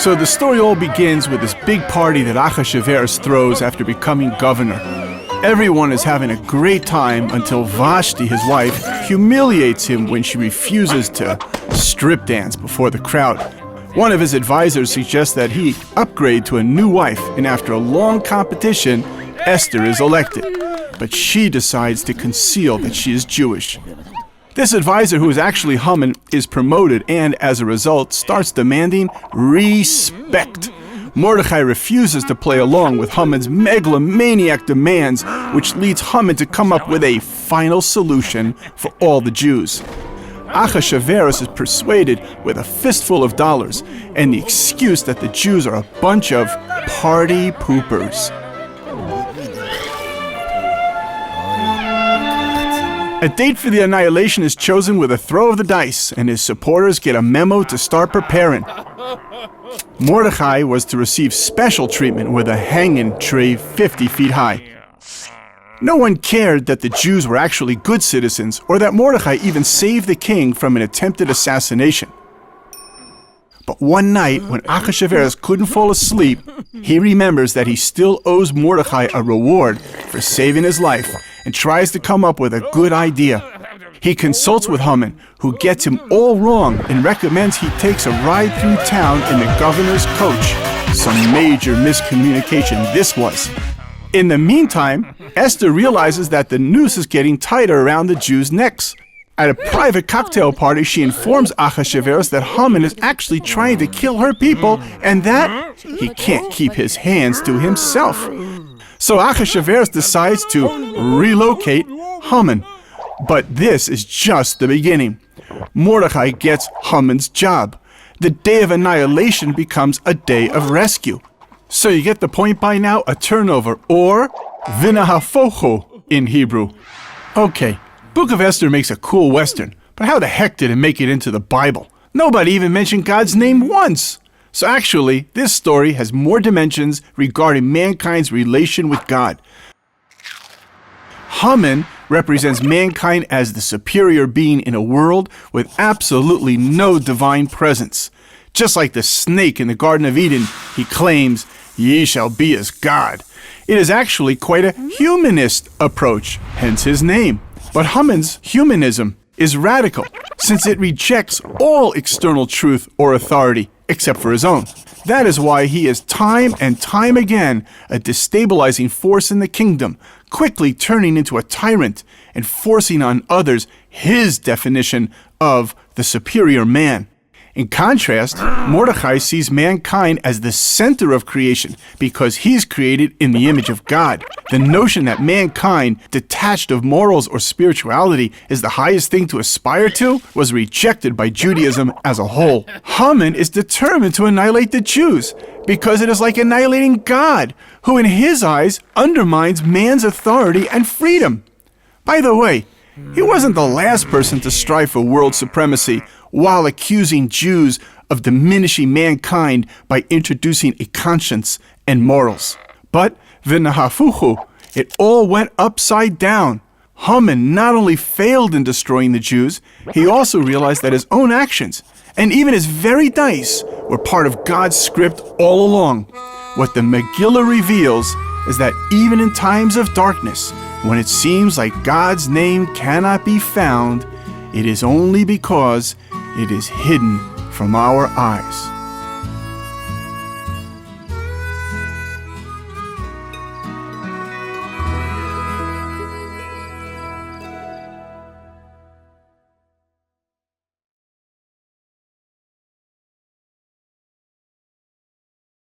So the story all begins with this big party that Achashverosh throws after becoming governor. Everyone is having a great time until Vashti, his wife, humiliates him when she refuses to strip dance before the crowd. One of his advisors suggests that he upgrade to a new wife, and after a long competition, Esther is elected. But she decides to conceal that she is Jewish. This advisor, who is actually Haman, is promoted and, as a result, starts demanding respect. Mordechai refuses to play along with Haman's megalomaniac demands, which leads Haman to come up with a final solution for all the Jews. Achashverosh is persuaded with a fistful of dollars and the excuse that the Jews are a bunch of party poopers. A date for the annihilation is chosen with a throw of the dice, and his supporters get a memo to start preparing. Mordechai was to receive special treatment with a hanging tree 50 feet high. No one cared that the Jews were actually good citizens, or that Mordechai even saved the king from an attempted assassination. But one night, when Achashverosh couldn't fall asleep, he remembers that he still owes Mordechai a reward for saving his life, and tries to come up with a good idea. He consults with Haman, who gets him all wrong and recommends he takes a ride through town in the governor's coach. Some major miscommunication this was. In the meantime, Esther realizes that the noose is getting tighter around the Jews' necks. At a private cocktail party, she informs Achashverosh that Haman is actually trying to kill her people and that he can't keep his hands to himself. So Achashverosh decides to relocate Haman. But this is just the beginning. Mordechai gets Haman's job. The day of annihilation becomes a day of rescue. So you get the point by now, a turnover, or vinahafocho in Hebrew. Okay, Book of Esther makes a cool Western, but how the heck did it make it into the Bible? Nobody even mentioned God's name once. So actually, this story has more dimensions regarding mankind's relation with God. Haman represents mankind as the superior being in a world with absolutely no divine presence. Just like the snake in the Garden of Eden, he claims, "Ye shall be as God." It is actually quite a humanist approach, hence his name. But Haman's humanism is radical, since it rejects all external truth or authority, except for his own. That is why he is time and time again a destabilizing force in the kingdom, quickly turning into a tyrant and forcing on others his definition of the superior man. In contrast, Mordechai sees mankind as the center of creation because he's created in the image of God. The notion that mankind, detached of morals or spirituality, is the highest thing to aspire to was rejected by Judaism as a whole. Haman is determined to annihilate the Jews because it is like annihilating God, who in his eyes undermines man's authority and freedom. By the way, he wasn't the last person to strive for world supremacy while accusing Jews of diminishing mankind by introducing a conscience and morals. But v'nahafuchu, it all went upside down. Haman not only failed in destroying the Jews, he also realized that his own actions, and even his very dice, were part of God's script all along. What the Megillah reveals is that even in times of darkness, when it seems like God's name cannot be found, it is only because it is hidden from our eyes.